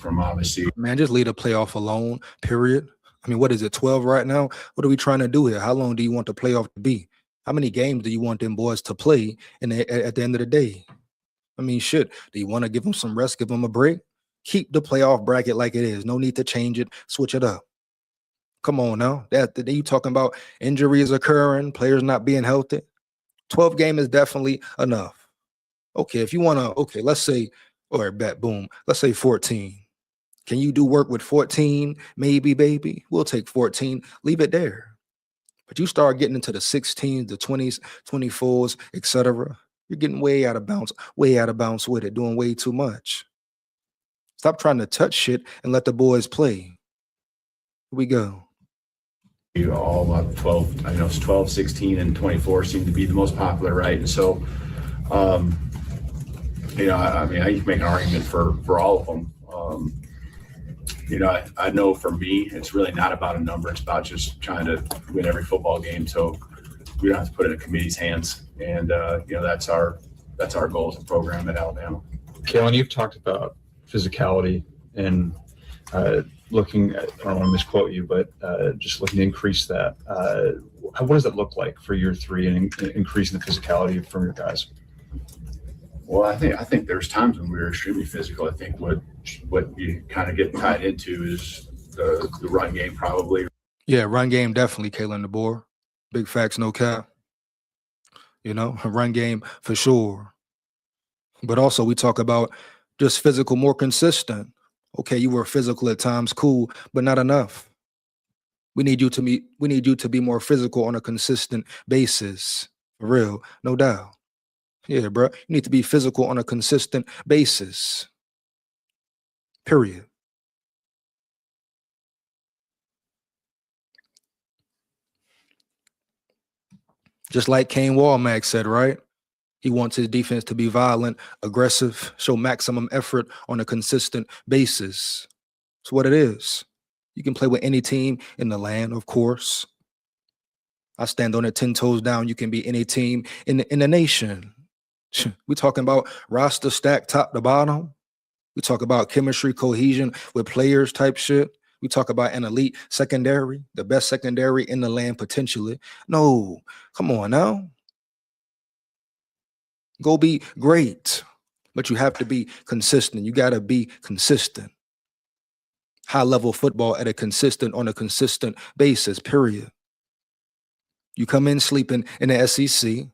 obviously. Man, just leave the playoff alone, period. What is it, 12 right now? What are we trying to do here? How long do you want the playoff to be? How many games do you want them boys to play at the end of the day? Shit, do you want to give them some rest, give them a break? Keep the playoff bracket like it is. No need to change it, switch it up. Come on now. That you talking about injuries occurring, players not being healthy. 12 game is definitely enough. Okay, if you want to, let's say, let's say 14. Can you do work with 14? Maybe, baby. We'll take 14. Leave it there. But you start getting into the 16s, the 20s, 24s, etc. You're getting way out of bounds with it, doing way too much. Stop trying to touch shit and let the boys play. Here we go. All about 12, it's 12, 16, and 24 seem to be the most popular, right? And so, I can make an argument for all of them. I know for me, it's really not about a number. It's about just trying to win every football game. So we don't have to put it in a committee's hands. And, that's our goal as a program at Alabama. Kalen, you've talked about physicality and looking at, I don't want to misquote you, but just looking to increase that. What does that look like for year 3 and increasing the physicality from your guys? Well, I think there's times when we were extremely physical. I think what you kind of get tied into is the run game probably. Yeah, run game definitely, Kalen DeBoer. Big facts, no cap. Run game for sure. But also we talk about just physical, more consistent. Okay, you were physical at times, cool, but not enough. We need you to be more physical on a consistent basis. For real, no doubt. Yeah, bro. You need to be physical on a consistent basis. Period. Just like Kane Walmack said, right? He wants his defense to be violent, aggressive, show maximum effort on a consistent basis. It's what it is. You can play with any team in the land, of course. I stand on it 10 toes down. You can be any team in the nation. We talking about roster stack top to bottom. We talk about chemistry, cohesion with players type shit. We talk about an elite secondary, the best secondary in the land potentially. No, come on now. Go be great, but you have to be consistent. You got to be consistent. High level football on a consistent basis, period. You come in sleeping in the SEC.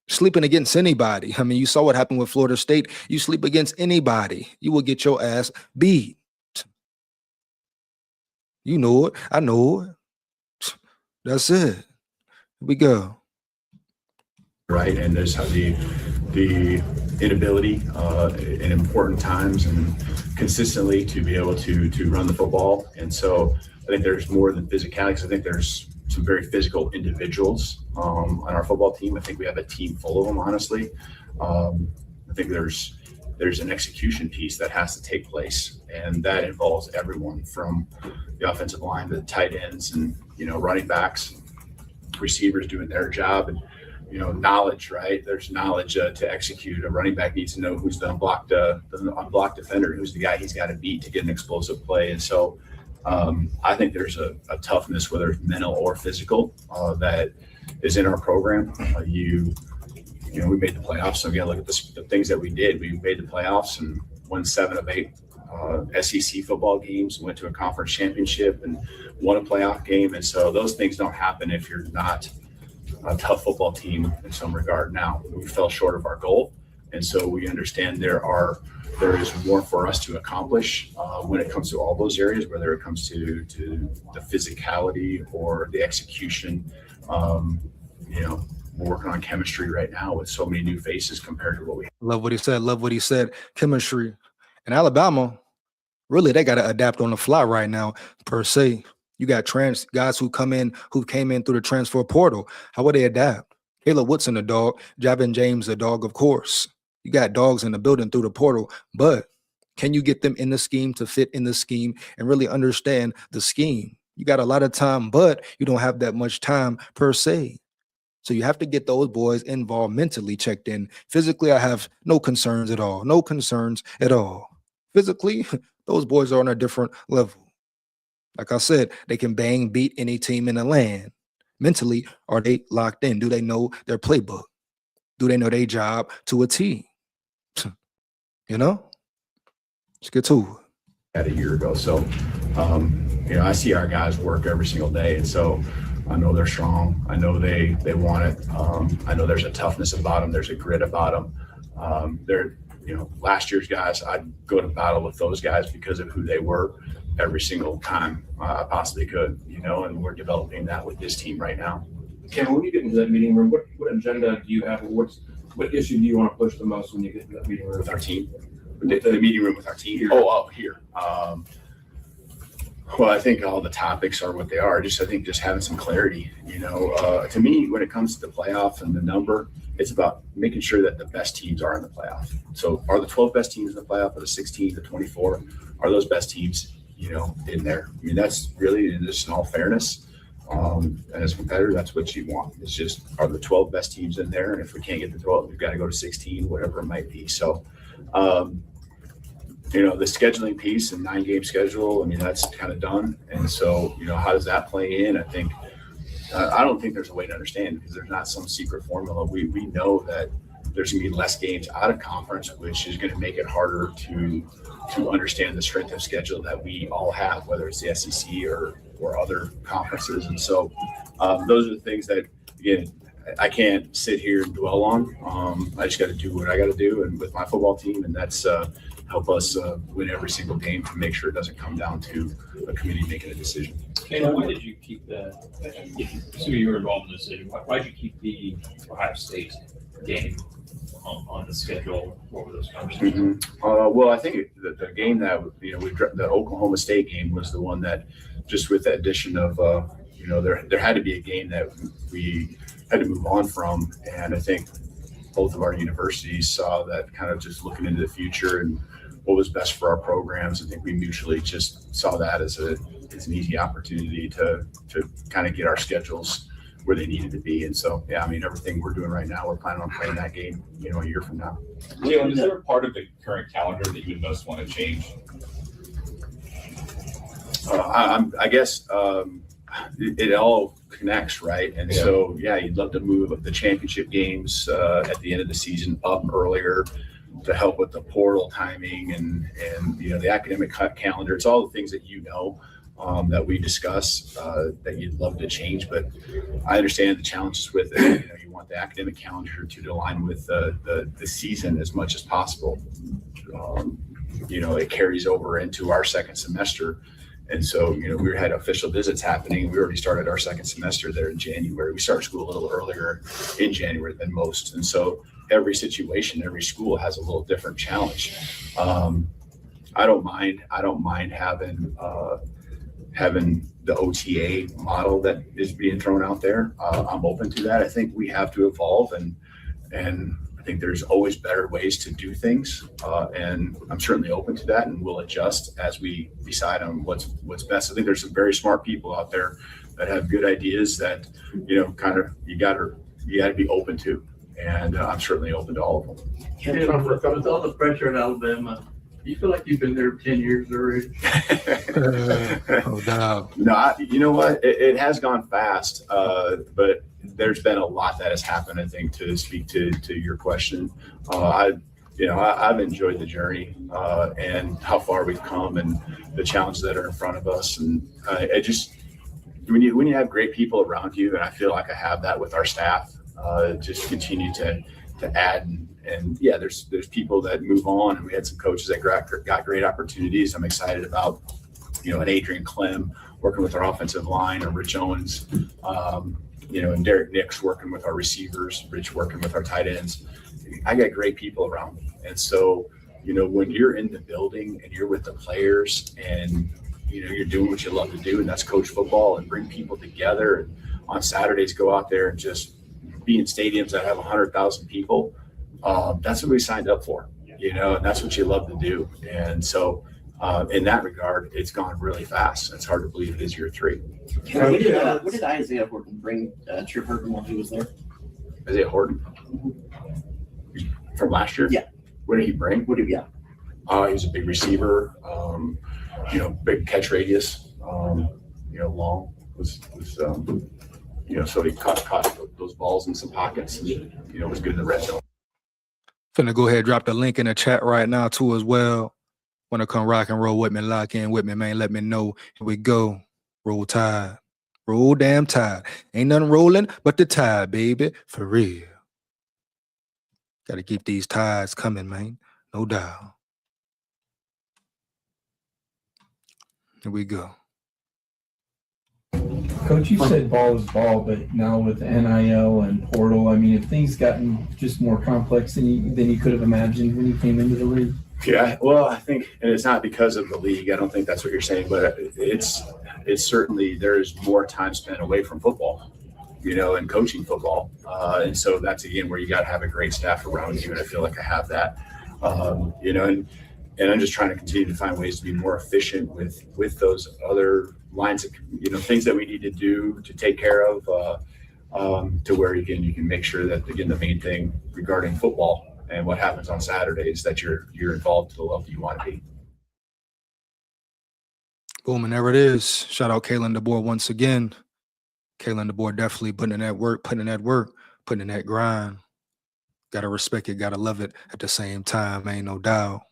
Sleeping against anybody. I mean, you saw what happened with Florida State. You sleep against anybody, you will get your ass beat. You know it. I know it. That's it. Here we go. Right, and there's how the inability in important times and consistently to be able to run the football. And so I think there's more than physicality, because I think there's some very physical individuals on our football team. I think we have a team full of them, honestly. I think there's an execution piece that has to take place, and that involves everyone from the offensive line to the tight ends and, running backs, receivers doing their job, and knowledge, right? There's knowledge to execute. A running back needs to know who's the unblocked defender, who's the guy he's got to beat to get an explosive play. And so I think there's a toughness, whether it's mental or physical, that is in our program. We made the playoffs, so we got to look at the things that we did. We made the playoffs and won 7 of 8 SEC football games, went to a conference championship and won a playoff game. And so those things don't happen if you're not a tough football team in some regard. Now, we fell short of our goal, and so we understand there is more for us to accomplish when it comes to all those areas, whether it comes to the physicality or the execution. We're working on chemistry right now with so many new faces compared to what we have. Love what he said. Chemistry. In Alabama, really, they got to adapt on the fly right now, per se. You got guys who came in through the transfer portal. How would they adapt? Caleb Woodson, a dog. Javin James, a dog, of course. You got dogs in the building through the portal, but can you get them in the scheme to fit in the scheme and really understand the scheme? You got a lot of time, but you don't have that much time, per se. So you have to get those boys involved, mentally checked in. Physically, I have no concerns at all. No concerns at all. Physically, those boys are on a different level. Like I said, they can beat any team in the land. Mentally, are they locked in? Do they know their playbook? Do they know their job to a T? Let's get to it. A year ago. So, I see our guys work every single day. And so I know they're strong. I know they want it. I know there's a toughness about them. There's a grit about them. They're, last year's guys, I'd go to battle with those guys because of who they were every single time I possibly could, and we're developing that with this team right now. Cameron, when you get into that meeting room, what agenda do you have? What issue do you want to push the most when you get into that meeting room? With our team? The meeting room with our team? Here. Here. Well, I think all the topics are what they are. I think having some clarity, to me, when it comes to the playoff and the number, it's about making sure that the best teams are in the playoff. So are the 12 best teams in the playoff, or the 16, the 24, are those best teams, in there? I mean, that's really, just in all fairness, as a competitor, that's what you want. It's just, are the 12 best teams in there? And if we can't get the 12, we've got to go to 16, whatever it might be. So, the scheduling piece and 9-game schedule, I mean, that's kind of done. And so, how does that play in? I think, I don't think there's a way to understand, because there's not some secret formula. We know that there's going to be less games out of conference, which is going to make it harder to understand the strength of schedule that we all have, whether it's the SEC or other conferences. And so those are the things that, again, I can't sit here and dwell on. I just got to do what I got to do, and with my football team, and that's help us win every single game to make sure it doesn't come down to a committee making a decision. And why did you keep so you were involved in the decision, why did you keep the Ohio State game on the schedule? What were those conversations? Well, I think the game that, the Oklahoma State game was the one that, just with the addition of, there had to be a game that we had to move on from. And I think both of our universities saw that, kind of just looking into the future and what was best for our programs. I think we mutually just saw that as an easy opportunity to kind of get our schedules where they needed to be. And so, yeah, I mean, everything we're doing right now, we're planning on playing that game, a year from now. Leon, is there a part of the current calendar that you would most want to change? I guess it all connects, right? And so, yeah, you'd love to move the championship games at the end of the season up earlier to help with the portal timing and the academic calendar. It's all the things that that we discuss that you'd love to change, but I understand the challenges with it. You know, you want the academic calendar to align with the season as much as possible. You know, it carries over into our second semester. And so, you know, we had official visits happening. We already started our second semester there in January. We start school a little earlier in January than most. And so every situation, every school has a little different challenge. I don't mind having the OTA model that is being thrown out there. I'm open to that. I think we have to evolve, and I think there's always better ways to do things. And I'm certainly open to that, and we'll adjust as we decide on what's best. I think there's some very smart people out there that have good ideas that, you know, kind of you got to be open to. And I'm certainly open to all of them. With all the pressure in Alabama, do you feel like you've been there 10 years already? Oh, no. No, you know what? It has gone fast, but there's been a lot that has happened, I think, to speak to your question. I've enjoyed the journey and how far we've come and the challenges that are in front of us. And when you have great people around you, and I feel like I have that with our staff, just continue to add and yeah, there's people that move on, and we had some coaches that got great opportunities. I'm excited about, you know, an Adrian Clem working with our offensive line, or Rich Owens, you know, and Derek Nix working with our receivers, Rich working with our tight ends. I got great people around me. And so, you know, when you're in the building and you're with the players and, you know, you're doing what you love to do, and that's coach football and bring people together, and on Saturdays go out there and just be in stadiums that have 100,000 people. That's what we signed up for, you know, and that's what you love to do. And so in that regard, it's gone really fast. It's hard to believe it is year 3. What did Isaiah Horton bring to your Horton while he was there? Isaiah Horton from last year? Yeah. What did he bring? He was a big receiver, you know, big catch radius, you know, long was you know, so he caught those balls in some pockets, and, you know, was good in the red zone. Finna go ahead and drop the link in the chat right now too as well. Wanna come rock and roll with me, lock in with me, man. Let me know. Here we go. Roll Tide. Roll damn Tide. Ain't nothing rolling but the tide, baby. For real. Gotta keep these tides coming, man. No doubt. Here we go. Coach, you said ball is ball, but now with NIL and portal, I mean, have things gotten just more complex than you could have imagined when you came into the league? Yeah, well, I think, and it's not because of the league. I don't think that's what you're saying, but it's certainly, there's more time spent away from football, you know, and coaching football. And so that's, again, where you got to have a great staff around you. And I feel like I have that, you know, and I'm just trying to continue to find ways to be more efficient with those other lines of, you know, things that we need to do to take care of, to where, again, you can make sure that, again, the main thing regarding football and what happens on Saturdays, that you're involved to the level you want to be. Boom, and there it is. Shout out Kalen DeBoer once again. Kalen DeBoer definitely putting in that work, putting in that grind. Gotta respect it, gotta love it at the same time, ain't no doubt,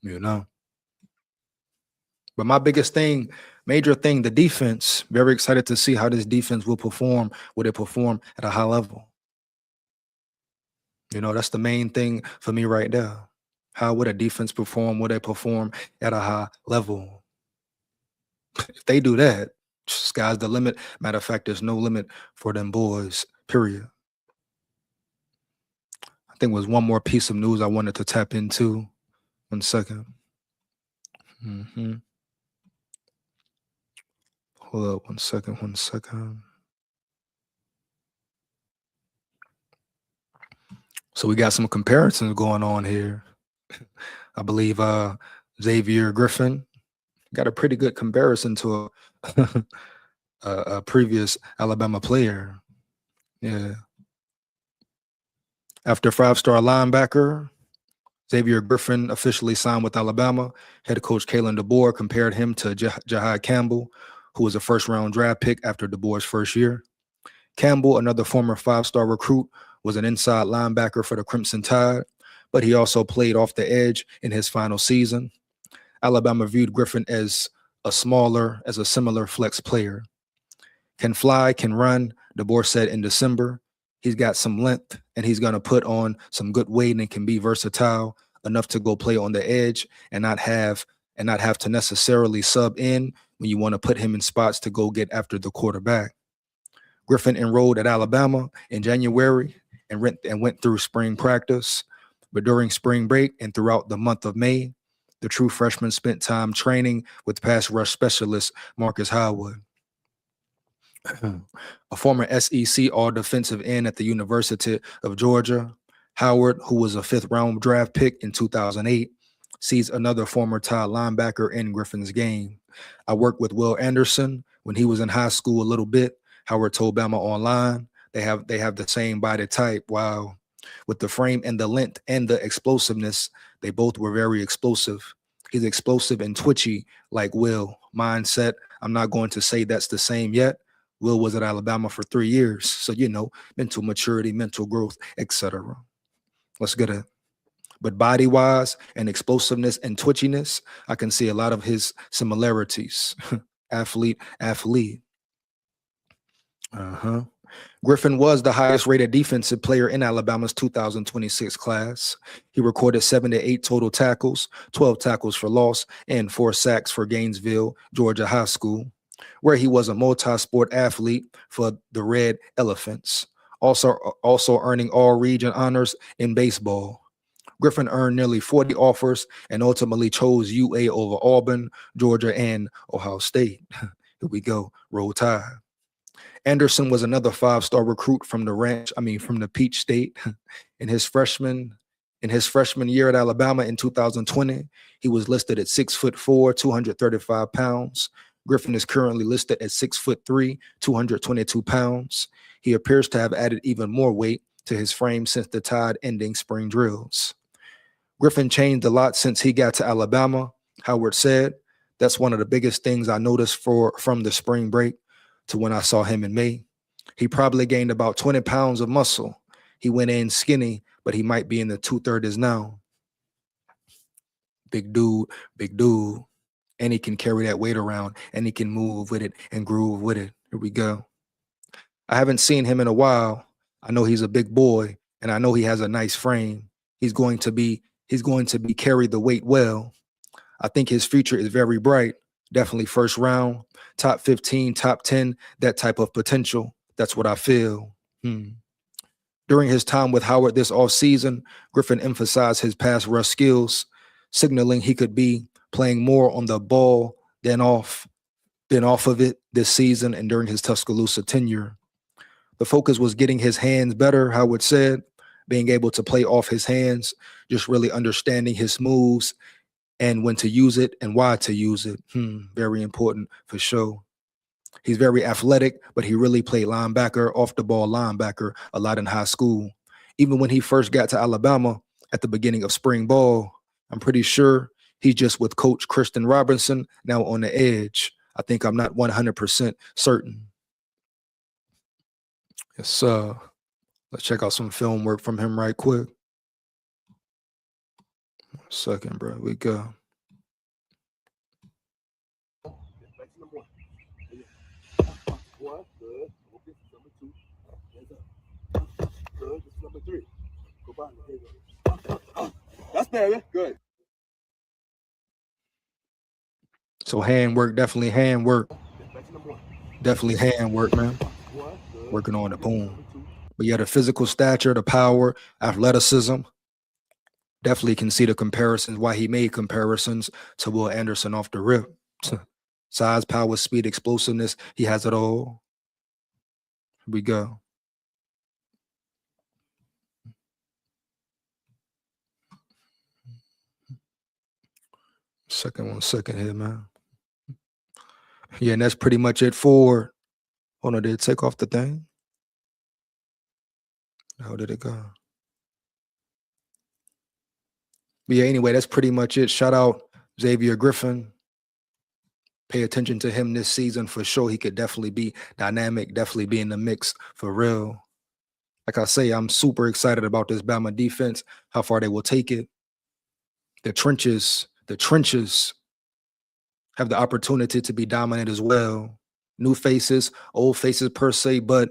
you know. But my biggest thing, major thing, the defense. Very excited to see how this defense will perform. Will it perform at a high level? You know, that's the main thing for me right there. How would a defense perform? Will they perform at a high level? If they do that, sky's the limit. Matter of fact, there's no limit for them boys, period. I think was one more piece of news I wanted to tap into. 1 second. Hold up 1 second. So we got some comparisons going on here. I believe Xavier Griffin got a pretty good comparison to a previous Alabama player. Yeah. After 5-star linebacker, Xavier Griffin officially signed with Alabama. Head coach Kalen DeBoer compared him to Jahai Campbell, who was a first-round draft pick after DeBoer's first year. Campbell, another former 5-star recruit, was an inside linebacker for the Crimson Tide, but he also played off the edge in his final season. Alabama viewed Griffin as a similar flex player. Can fly, can run, DeBoer said in December. He's got some length and he's going to put on some good weight and can be versatile enough to go play on the edge and not have to necessarily sub in when you want to put him in spots to go get after the quarterback. Griffin enrolled at Alabama in January and went through spring practice. But during spring break and throughout the month of May, the true freshman spent time training with pass rush specialist Marcus Howard. A former SEC all-defensive end at the University of Georgia, Howard, who was a fifth-round draft pick in 2008, sees another former Tide linebacker in Griffin's game. I worked with Will Anderson when he was in high school a little bit. Howard told Bama Online, they have the same body type. Wow. With the frame and the length and the explosiveness, they both were very explosive. He's explosive and twitchy like Will. Mindset, I'm not going to say that's the same yet. Will was at Alabama for 3 years. So, mental maturity, mental growth, etc. Let's get it. But body-wise and explosiveness and twitchiness, I can see a lot of his similarities. Athlete. Griffin was the highest rated defensive player in Alabama's 2026 class. He recorded 78 total tackles, 12 tackles for loss, and 4 sacks for Gainesville, Georgia High School, where he was a multi-sport athlete for the Red Elephants, also earning all-region honors in baseball. Griffin earned nearly 40 offers and ultimately chose UA over Auburn, Georgia, and Ohio State. Here we go, roll tide. Anderson was another 5-star recruit from the Peach State. In his freshman year at Alabama in 2020, he was listed at 6'4", 235 pounds. Griffin is currently listed at 6'3", 222 pounds. He appears to have added even more weight to his frame since the Tide ending spring drills. Griffin changed a lot since he got to Alabama, Howard said. That's one of the biggest things I noticed from the spring break to when I saw him in May. He probably gained about 20 pounds of muscle. He went in skinny, but he might be in the 230s now. Big dude. And he can carry that weight around and he can move with it and groove with it. Here we go. I haven't seen him in a while. I know he's a big boy and I know he has a nice frame. He's going to be carry the weight well. I think his future is very bright. Definitely first round, top 15, top 10, that type of potential. That's what I feel. During his time with Howard this offseason, Griffin emphasized his pass rush skills, signaling he could be playing more on the ball than off of it this season and during his Tuscaloosa tenure. The focus was getting his hands better, Howard said, being able to play off his hands, just really understanding his moves and when to use it and why to use it. Very important for sure. He's very athletic, but he really played linebacker, off the ball linebacker a lot in high school. Even when he first got to Alabama at the beginning of spring ball, I'm pretty sure he's just with Coach Kristen Robinson now on the edge. I think I'm not 100% certain. Yes, let's check out some film work from him right quick. 1 second, bro. We go. That's better. Good. So hand work, definitely hand work. Definitely hand work, man. Working on the boom. But yeah, the physical stature, the power, athleticism. Definitely can see the comparisons, why he made comparisons to Will Anderson off the rip. Size, power, speed, explosiveness. He has it all. Here we go. One second here, man. Yeah, and that's pretty much it for. Oh no, did it take off the thing? How did it go? But yeah, anyway, that's pretty much it. Shout out Xavier Griffin. Pay attention to him this season for sure. He could definitely be dynamic, definitely be in the mix for real. Like I say, I'm super excited about this Bama defense, how far they will take it. The trenches, have the opportunity to be dominant as well. New faces, old faces per se, but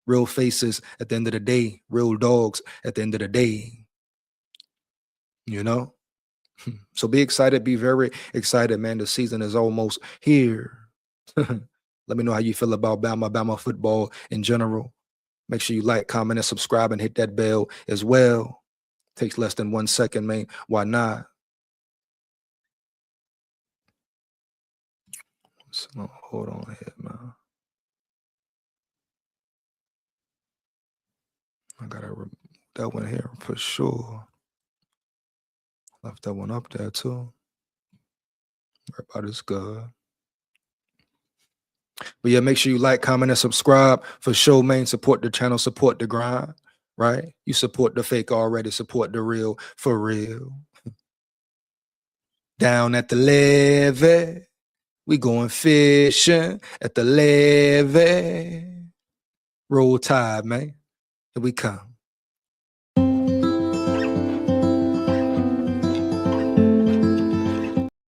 real faces at the end of the day, real dogs at the end of the day. You know? So be excited, be very excited, man. The season is almost here. Let me know how you feel about Bama football in general. Make sure you like, comment, and subscribe, and hit that bell as well. Takes less than 1 second, man. Why not? So, hold on here, man. I gotta remove that one here for sure. Left that one up there too. Everybody is good. But yeah, make sure you like, comment, and subscribe for sure, man. Support the channel, support the grind, right? You support the fake already, support the real for real. Down at the levee, we going fishing at the levee. Roll Tide, man. Here we come.